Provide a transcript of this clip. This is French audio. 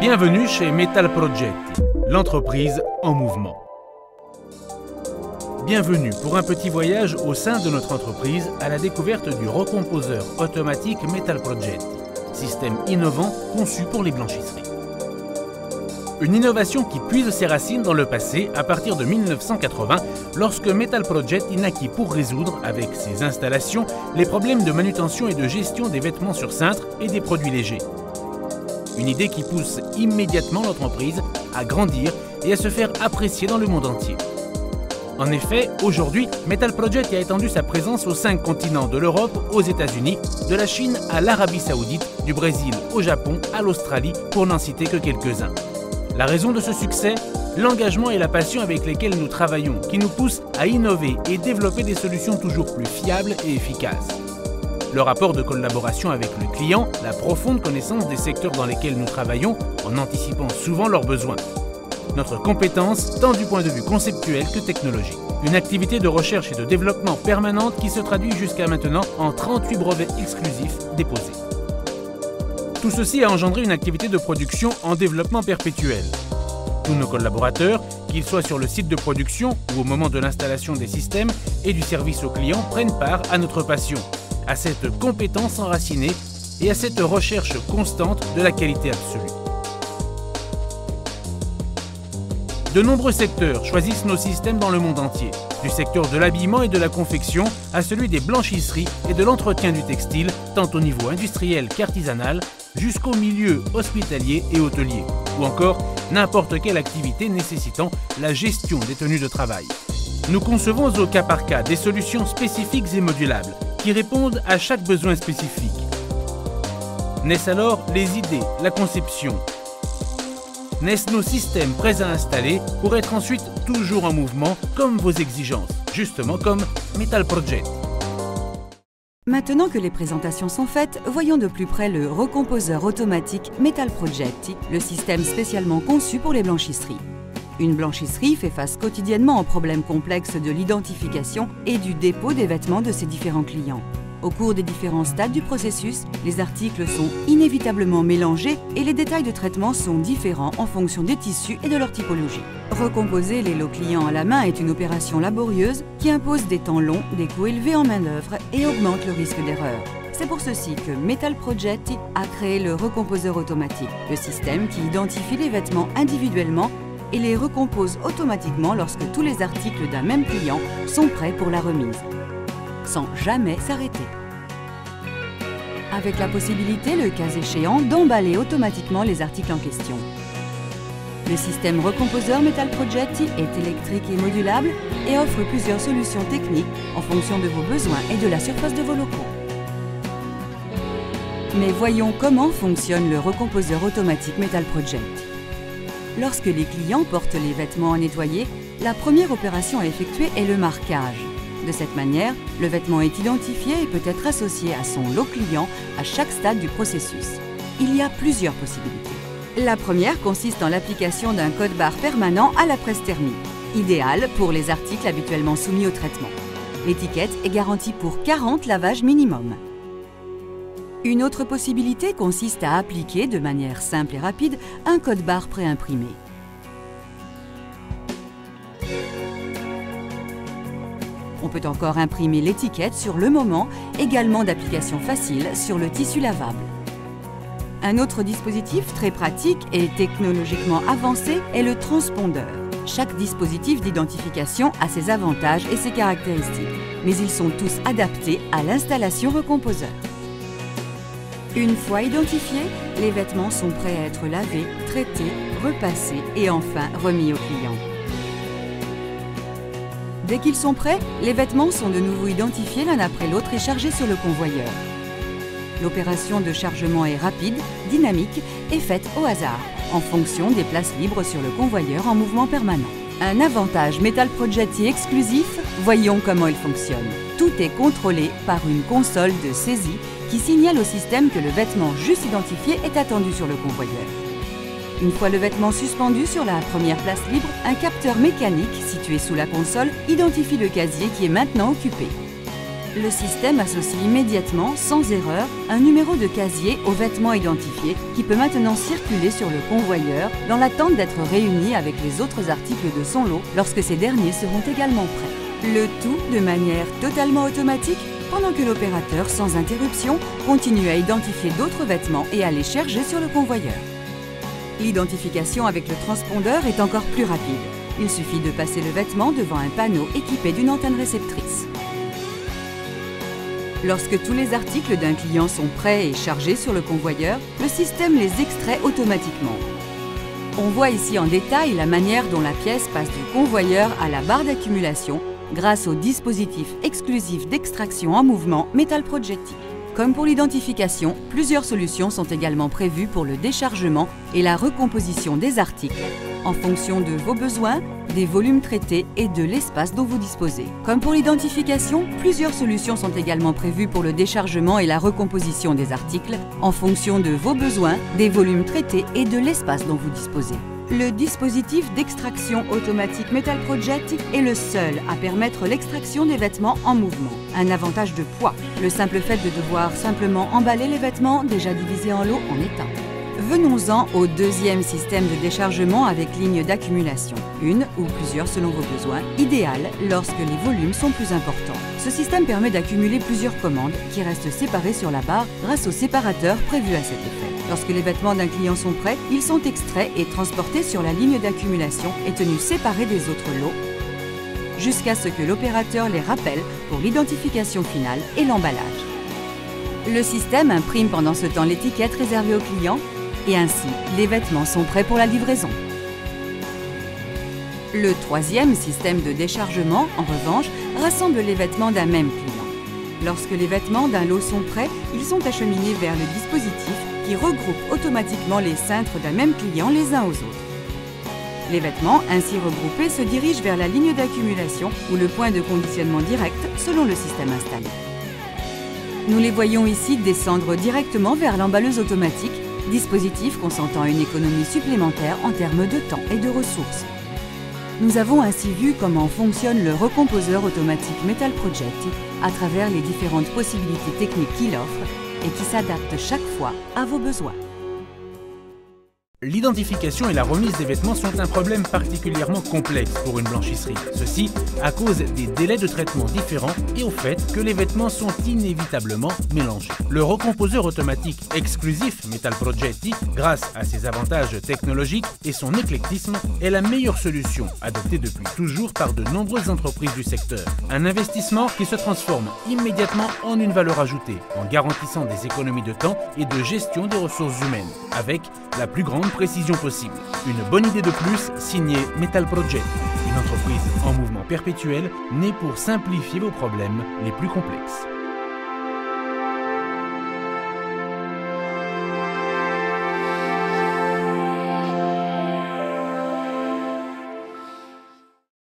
Bienvenue chez Metal Progetti, l'entreprise en mouvement. Bienvenue pour un petit voyage au sein de notre entreprise à la découverte du recomposeur automatique Metal Progetti, système innovant conçu pour les blanchisseries. Une innovation qui puise ses racines dans le passé à partir de 1980, lorsque Metal Progetti naquit pour résoudre, avec ses installations, les problèmes de manutention et de gestion des vêtements sur cintre et des produits légers. Une idée qui pousse immédiatement l'entreprise à grandir et à se faire apprécier dans le monde entier. En effet, aujourd'hui, Metal Progetti a étendu sa présence aux 5 continents de l'Europe, aux États-Unis, de la Chine à l'Arabie Saoudite, du Brésil au Japon, à l'Australie, pour n'en citer que quelques-uns. La raison de ce succès, l'engagement et la passion avec lesquels nous travaillons, qui nous poussent à innover et développer des solutions toujours plus fiables et efficaces. Le rapport de collaboration avec le client, la profonde connaissance des secteurs dans lesquels nous travaillons, en anticipant souvent leurs besoins. Notre compétence, tant du point de vue conceptuel que technologique. Une activité de recherche et de développement permanente qui se traduit jusqu'à maintenant en 38 brevets exclusifs déposés. Tout ceci a engendré une activité de production en développement perpétuel. Tous nos collaborateurs, qu'ils soient sur le site de production ou au moment de l'installation des systèmes et du service aux clients, prennent part à notre passion, à cette compétence enracinée et à cette recherche constante de la qualité absolue. De nombreux secteurs choisissent nos systèmes dans le monde entier, du secteur de l'habillement et de la confection à celui des blanchisseries et de l'entretien du textile, tant au niveau industriel qu'artisanal, jusqu'au milieu hospitalier et hôtelier, ou encore n'importe quelle activité nécessitant la gestion des tenues de travail. Nous concevons au cas par cas des solutions spécifiques et modulables qui répondent à chaque besoin spécifique. Naissent alors les idées, la conception. Naissent nos systèmes prêts à installer pour être ensuite toujours en mouvement comme vos exigences, justement comme Metal Progetti. Maintenant que les présentations sont faites, voyons de plus près le recomposeur automatique Metal Progetti, le système spécialement conçu pour les blanchisseries. Une blanchisserie fait face quotidiennement aux problèmes complexes de l'identification et du dépôt des vêtements de ses différents clients. Au cours des différents stades du processus, les articles sont inévitablement mélangés et les détails de traitement sont différents en fonction des tissus et de leur typologie. Recomposer les lots clients à la main est une opération laborieuse qui impose des temps longs, des coûts élevés en main-d'œuvre et augmente le risque d'erreur. C'est pour ceci que Metal Progetti a créé le recomposeur automatique, le système qui identifie les vêtements individuellement et les recompose automatiquement lorsque tous les articles d'un même client sont prêts pour la remise, sans jamais s'arrêter. Avec la possibilité, le cas échéant, d'emballer automatiquement les articles en question. Le système recomposeur Metal Progetti est électrique et modulable et offre plusieurs solutions techniques en fonction de vos besoins et de la surface de vos locaux. Mais voyons comment fonctionne le recomposeur automatique Metal Progetti. Lorsque les clients portent les vêtements à nettoyer, la première opération à effectuer est le marquage. De cette manière, le vêtement est identifié et peut être associé à son lot client à chaque stade du processus. Il y a plusieurs possibilités. La première consiste en l'application d'un code-barre permanent à la presse thermique, idéal pour les articles habituellement soumis au traitement. L'étiquette est garantie pour 40 lavages minimum. Une autre possibilité consiste à appliquer de manière simple et rapide un code-barre préimprimé. On peut encore imprimer l'étiquette sur le moment, également d'application facile sur le tissu lavable. Un autre dispositif très pratique et technologiquement avancé est le transpondeur. Chaque dispositif d'identification a ses avantages et ses caractéristiques, mais ils sont tous adaptés à l'installation recomposeur. Une fois identifiés, les vêtements sont prêts à être lavés, traités, repassés et enfin remis au client. Dès qu'ils sont prêts, les vêtements sont de nouveau identifiés l'un après l'autre et chargés sur le convoyeur. L'opération de chargement est rapide, dynamique et faite au hasard, en fonction des places libres sur le convoyeur en mouvement permanent. Un avantage Metal Progetti exclusif, voyons comment il fonctionne. Tout est contrôlé par une console de saisie qui signale au système que le vêtement juste identifié est attendu sur le convoyeur. Une fois le vêtement suspendu sur la première place libre, un capteur mécanique situé sous la console identifie le casier qui est maintenant occupé. Le système associe immédiatement, sans erreur, un numéro de casier au vêtement identifié qui peut maintenant circuler sur le convoyeur dans l'attente d'être réuni avec les autres articles de son lot lorsque ces derniers seront également prêts. Le tout de manière totalement automatique pendant que l'opérateur, sans interruption, continue à identifier d'autres vêtements et à les charger sur le convoyeur. L'identification avec le transpondeur est encore plus rapide. Il suffit de passer le vêtement devant un panneau équipé d'une antenne réceptrice. Lorsque tous les articles d'un client sont prêts et chargés sur le convoyeur, le système les extrait automatiquement. On voit ici en détail la manière dont la pièce passe du convoyeur à la barre d'accumulation grâce au dispositif exclusif d'extraction en mouvement Metal Progetti. Comme pour l'identification, plusieurs solutions sont également prévues pour le déchargement et la recomposition des articles en fonction de vos besoins, des volumes traités et de l'espace dont vous disposez. Comme pour l'identification, plusieurs solutions sont également prévues pour le déchargement et la recomposition des articles en fonction de vos besoins, des volumes traités et de l'espace dont vous disposez. Le dispositif d'extraction automatique Metal Progetti est le seul à permettre l'extraction des vêtements en mouvement. Un avantage de poids, le simple fait de devoir simplement emballer les vêtements déjà divisés en lots en est un. Venons-en au deuxième système de déchargement avec ligne d'accumulation, une ou plusieurs selon vos besoins, idéal lorsque les volumes sont plus importants. Ce système permet d'accumuler plusieurs commandes qui restent séparées sur la barre grâce au séparateur prévu à cet effet. Lorsque les vêtements d'un client sont prêts, ils sont extraits et transportés sur la ligne d'accumulation et tenus séparés des autres lots jusqu'à ce que l'opérateur les rappelle pour l'identification finale et l'emballage. Le système imprime pendant ce temps l'étiquette réservée au client et ainsi, les vêtements sont prêts pour la livraison. Le troisième système de déchargement, en revanche, rassemble les vêtements d'un même client. Lorsque les vêtements d'un lot sont prêts, ils sont acheminés vers le dispositif qui regroupe automatiquement les cintres d'un même client les uns aux autres. Les vêtements ainsi regroupés se dirigent vers la ligne d'accumulation ou le point de conditionnement direct selon le système installé. Nous les voyons ici descendre directement vers l'emballeuse automatique, dispositif consentant une économie supplémentaire en termes de temps et de ressources. Nous avons ainsi vu comment fonctionne le recomposeur automatique Metal Progetti à travers les différentes possibilités techniques qu'il offre et qui s'adaptent chaque fois à vos besoins. L'identification et la remise des vêtements sont un problème particulièrement complexe pour une blanchisserie. Ceci à cause des délais de traitement différents et au fait que les vêtements sont inévitablement mélangés. Le recomposeur automatique exclusif Metal Progetti, grâce à ses avantages technologiques et son éclectisme, est la meilleure solution adoptée depuis toujours par de nombreuses entreprises du secteur. Un investissement qui se transforme immédiatement en une valeur ajoutée, en garantissant des économies de temps et de gestion des ressources humaines, avec la plus grande précision possible. Une bonne idée de plus, signée Metal Progetti, une entreprise en mouvement perpétuel née pour simplifier vos problèmes les plus complexes.